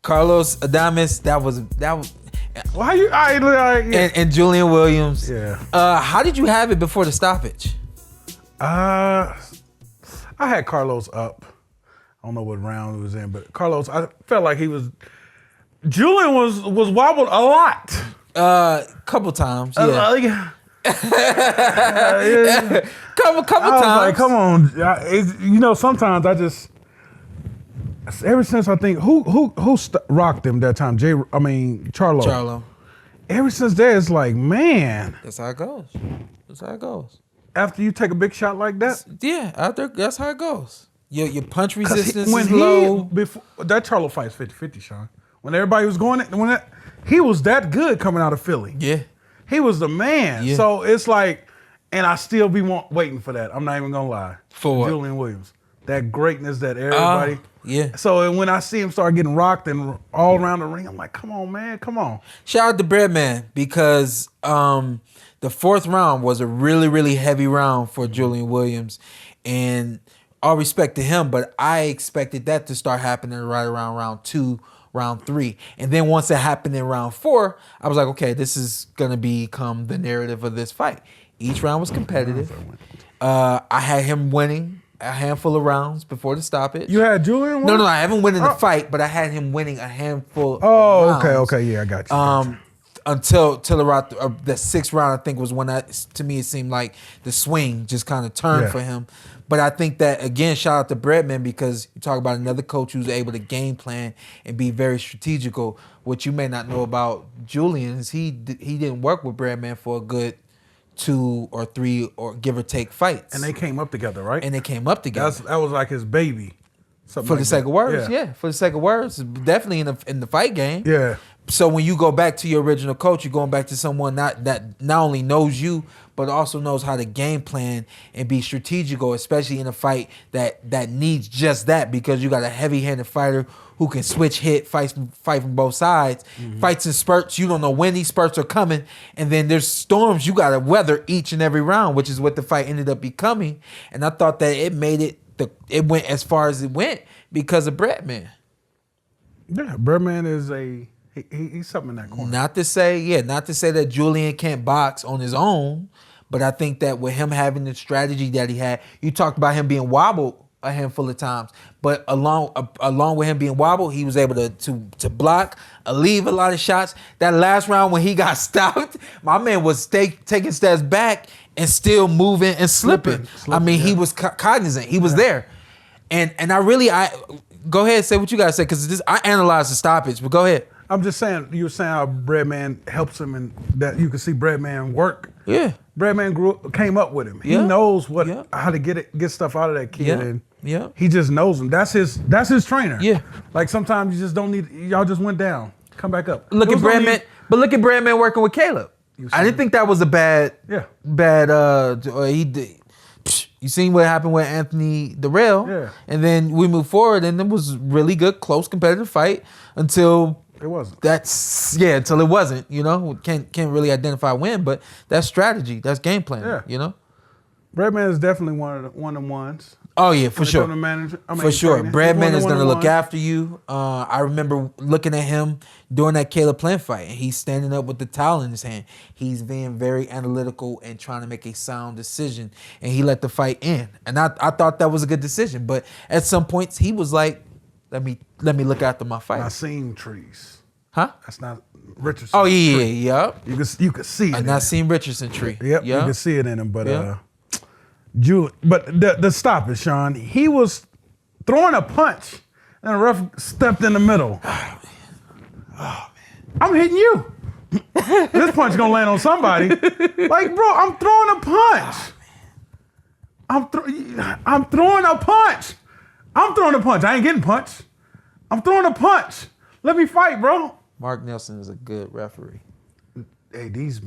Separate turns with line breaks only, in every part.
Carlos Adames, that was.
Why you? Yeah.
And Julian Williams.
Yeah.
How did you have it before the stoppage?
I had Carlos up. I don't know what round he was in, but Carlos, I felt like he was. Julian was wobbled a lot.
Couple times. Yeah.
Yeah.
couple
I was
times.
like, come on. Sometimes I just. Ever since I think who rocked him that time, Charlo. Ever since that, it's like, man.
That's how it goes.
After you take a big shot like that,
that's how it goes. Your punch resistance is low.
Before that Charlo fight's 50-50, Shawn. When everybody was going, he was that good coming out of Philly.
Yeah,
he was the man.
Yeah.
So it's like, and I still be waiting for that. I'm not even gonna lie.
For
Julian Williams, that greatness that everybody.
Yeah.
So when I see him start getting rocked and all around the ring, I'm like, come on, man, come on.
Shout out to Brenagh because the fourth round was a really, really heavy round for Julian Williams. And all respect to him, but I expected that to start happening right around round 2, round 3. And then once it happened in round 4, I was like, okay, this is going to become the narrative of this fight. Each round was competitive. I had him winning a handful of rounds before the stoppage.
You had Julian win?
No, I haven't winning the fight, but I had him winning a handful of rounds.
Okay, yeah, I got you.
Until around the 6th round, I think was when to me it seemed like the swing just kind of turned for him. But I think that, again, shout out to Brenagh because you talk about another coach who's able to game plan and be very strategical. What you may not know about Julian is he didn't work with Brenagh for a good 2 or 3 or give or take fights.
And they came up together, right?
And they came up together.
That was like his baby.
For the sake of words, yeah. For the sake of words, definitely in the fight game.
Yeah.
So when you go back to your original coach, you're going back to someone that not only knows you, but also knows how to game plan and be strategical, especially in a fight that needs just that, because you got a heavy-handed fighter who can switch fight from both sides, fights in spurts. You don't know when these spurts are coming, and then there's storms you got to weather each and every round, which is what the fight ended up becoming. And I thought that it made it went as far as it went because of Brenagh.
Yeah, Brenagh is he's something in that corner.
Not to say that Julian can't box on his own, but I think that with him having the strategy that he had, you talked about him being wobbled a handful of times, but along with him being wobbled, he was able to block, leave a lot of shots. That last round when he got stopped, my man was taking steps back and still moving and slipping. I mean, he was cognizant. He was there, and I go ahead and say what you gotta say because I analyzed the stoppage, but go ahead.
I'm just saying, you were saying how Brenagh helps him and that you can see Brenagh work.
Yeah.
Brenagh came up with him. He knows how to get stuff out of that kid. And he just knows him. That's his trainer. Yeah. Like sometimes you just don't need, y'all just went down. Come back up.
Look at Brenagh working with Caleb. I didn't think that was a bad he did. You seen what happened with Anthony Darrell. Yeah. And then we moved forward and it was really good, close, competitive fight until
it wasn't.
Until it wasn't, can't really identify when, but that's strategy, that's game plan,
Brenagh is definitely one of the ones.
Oh yeah, for sure. For sure. Brenagh is gonna look after you. I remember looking at him during that Caleb Plant fight, and he's standing up with the towel in his hand. He's being very analytical and trying to make a sound decision, and he let the fight end. And I thought that was a good decision, but at some points he was like, Let me look after my fight.
I seen trees.
Huh?
That's not Richardson.
Oh yeah.
You could see it.
I not seen Richardson tree.
Yep. You could see it in him, but Julian. But the stop is Shawn. He was throwing a punch, and the ref stepped in the middle. Oh man. I'm hitting you. This punch gonna land on somebody. Like, bro, I'm throwing a punch. I'm throwing a punch. I'm throwing a punch. I ain't getting punched. I'm throwing a punch. Let me fight, bro.
Mark Nelson is a good referee.
Hey, these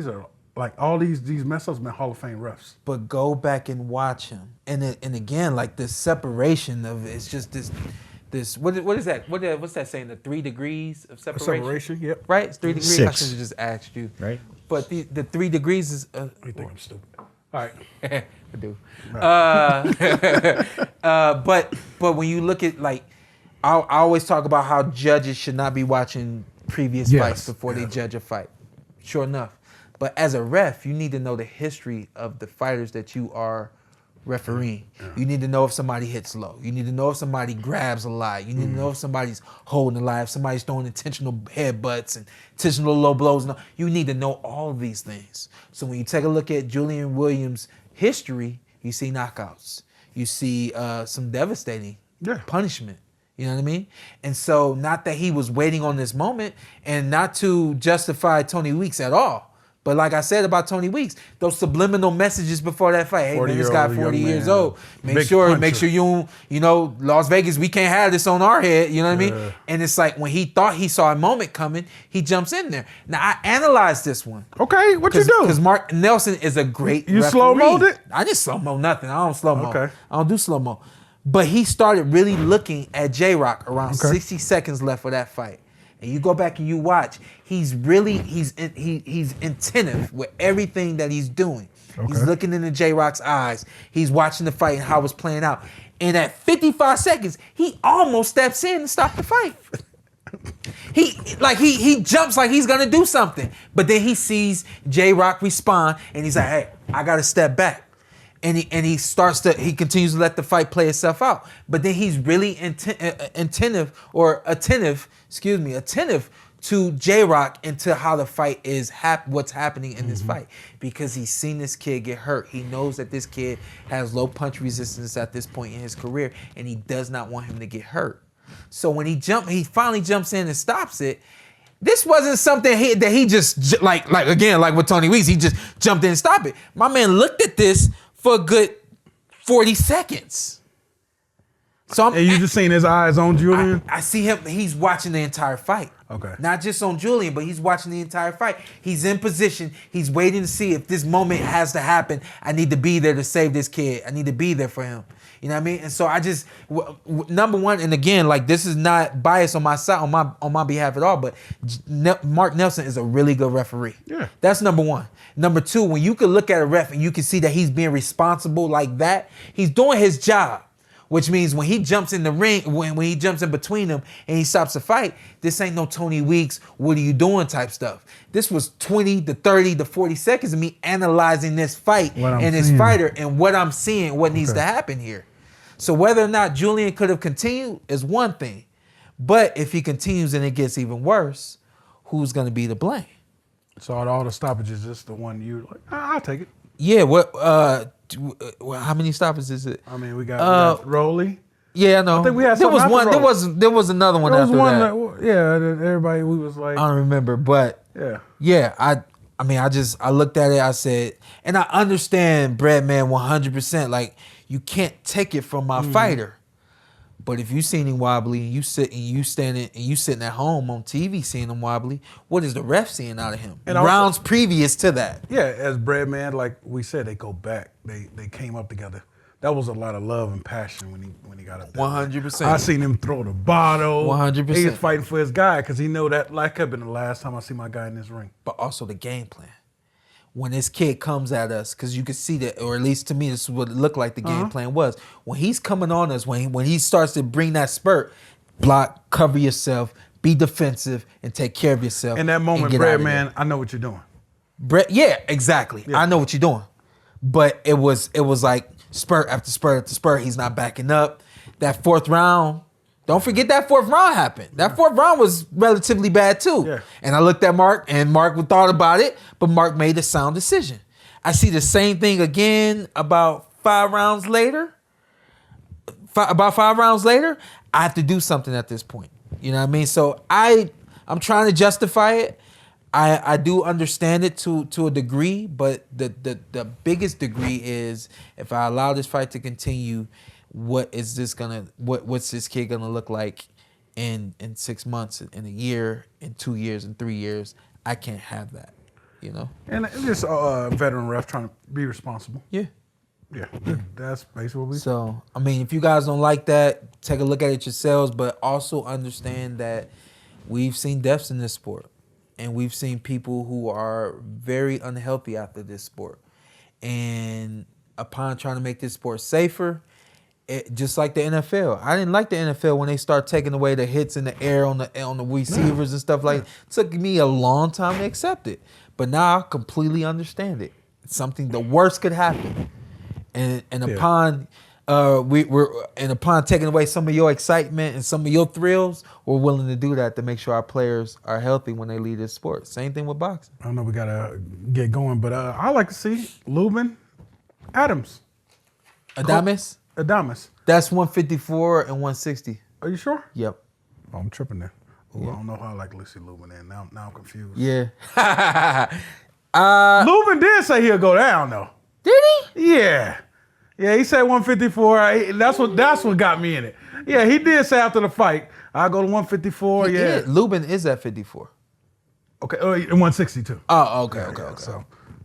are like all these mess ups been Hall of Fame refs.
But go back and watch him, and again, like this separation of it's just this. What is that? What's that saying? The 3 degrees of separation.
Separation, yep.
Right, it's 3 degrees.
6.
I should have just asked you.
Right.
But the 3 degrees is.
You think I'm stupid? All right.
I do. Right. But when you look at like I always talk about how judges should not be watching previous fights before they judge a fight. Sure enough. But as a ref, you need to know the history of the fighters that you are refereeing. Yeah. You need to know if somebody hits low. You need to know if somebody grabs a lie. You need to know if somebody's holding a lie, if somebody's throwing intentional headbutts and intentional low blows. You need to know all of these things. So when you take a look at Julian Williams' history, you see knockouts. You see some devastating punishment. You know what I mean? And so not that he was waiting on this moment, and not to justify Tony Weeks at all. But like I said about Tony Weeks, those subliminal messages before that fight. Hey man, this guy 40 years old. Make sure you Las Vegas, we can't have this on our head. You know what I mean? And it's like when he thought he saw a moment coming, he jumps in there. Now I analyzed this one.
Okay, what you do?
Because Mark Nelson is a great referee.
Slow-mo'd it?
I just slow-mo nothing. I don't slow-mo.
Okay.
I don't do slow-mo. But he started really looking at J-Rock around 60 seconds left for that fight. And you go back and you watch, he's attentive with everything that he's doing. Okay. He's looking into J-Rock's eyes. He's watching the fight and how it's playing out. And at 55 seconds, he almost steps in and stops the fight. He jumps like he's gonna do something. But then he sees J-Rock respond and he's like, hey, I gotta step back. And he continues to let the fight play itself out. But then he's really attentive to J-Rock and to how the fight is, what's happening in this fight. Because he's seen this kid get hurt. He knows that this kid has low punch resistance at this point in his career, and he does not want him to get hurt. So when he finally jumps in and stops it. This wasn't something that he just, like with Tony Weeks, he just jumped in and stopped it. My man looked at this for a good 40 seconds.
And you just seen his eyes on Julian?
I see him, he's watching the entire fight.
Okay.
Not just on Julian, but he's watching the entire fight. He's in position. He's waiting to see if this moment has to happen. I need to be there to save this kid. I need to be there for him. You know what I mean? And so I just, number one, and again, like this is not bias on my side, on my behalf at all, but Mark Nelson is a really good referee.
Yeah.
That's number one. Number two, when you can look at a ref and you can see that he's being responsible like that, he's doing his job. Which means when he jumps in the ring, when he jumps in between them and he stops the fight, this ain't no Tony Weeks, what are you doing type stuff. This was 20 to 30 to 40 seconds of me analyzing this fight and this fighter and what I'm seeing, what needs to happen here. So whether or not Julian could have continued is one thing. But if he continues and it gets even worse, who's going to be to blame?
So all the stoppages, just the one you like, I'll take it.
Yeah, how many stoppages is it?
I mean, we got Rolly.
Yeah, I know.
I think we had
there was one. There was another one after that.
Everybody, we was like,
I don't remember, but yeah. I looked at it. I said, and I understand, Breadman, 100%. Like you can't take it from my fighter. But if you seen him wobbly and you sitting at home on TV seeing him wobbly, what is the ref seeing out of him? And rounds previous to that.
Yeah, as Breadman, like we said, they go back. They came up together. That was a lot of love and passion when he got up there.
100%.
I seen him throw the bottle.
100%.
He was fighting for his guy because he know that like could have been the last time I see my guy in this ring.
But also the game plan. When this kid comes at us, because you can see that, or at least to me, this is what it looked like the game plan was. When he's coming on us, when he starts to bring that spurt, block, cover yourself, be defensive, and take care of yourself.
In that moment, Breadman, I know what you're doing.
Yeah, exactly. Yeah. I know what you're doing. But it was like spurt after spurt after spurt. He's not backing up. That fourth round, don't forget that fourth round happened. That fourth round was relatively bad too. Yeah. And I looked at Mark, and Mark thought about it, but Mark made a sound decision. I see the same thing again about 5 rounds later. About 5 rounds later, I have to do something at this point. You know what I mean? So I'm trying to justify it. I do understand it to a degree, but the biggest degree is if I allow this fight to continue, what's this kid gonna look like in 6 months, in a year, in 2 years, in 3 years? I can't have that, you know.
And just a veteran ref trying to be responsible.
Yeah.
That's basically what we.
So I mean, if you guys don't like that, take a look at it yourselves, but also understand that we've seen deaths in this sport, and we've seen people who are very unhealthy after this sport, and upon trying to make this sport safer just like the NFL. I didn't like the NFL when they start taking away the hits in the air on the receivers and stuff like that. It took me a long time to accept it. But now I completely understand it. It's something, the worst could happen. And upon upon taking away some of your excitement and some of your thrills, we're willing to do that to make sure our players are healthy when they leave this sport. Same thing with boxing.
I know we gotta get going, but I like to see Lubin Adams.
Adames? That's 154 and 160.
Are you sure?
Yep.
Oh, I'm tripping there. Ooh, I don't know how I like Lucy Lubin in. Now I'm confused.
Yeah.
Lubin did say he'll go down though.
Did he?
Yeah. Yeah, he said 154. That's what got me in it. Yeah, he did say after the fight, I'll go to 154.
Lubin is at 54.
Okay, and 162.
Oh, okay.
So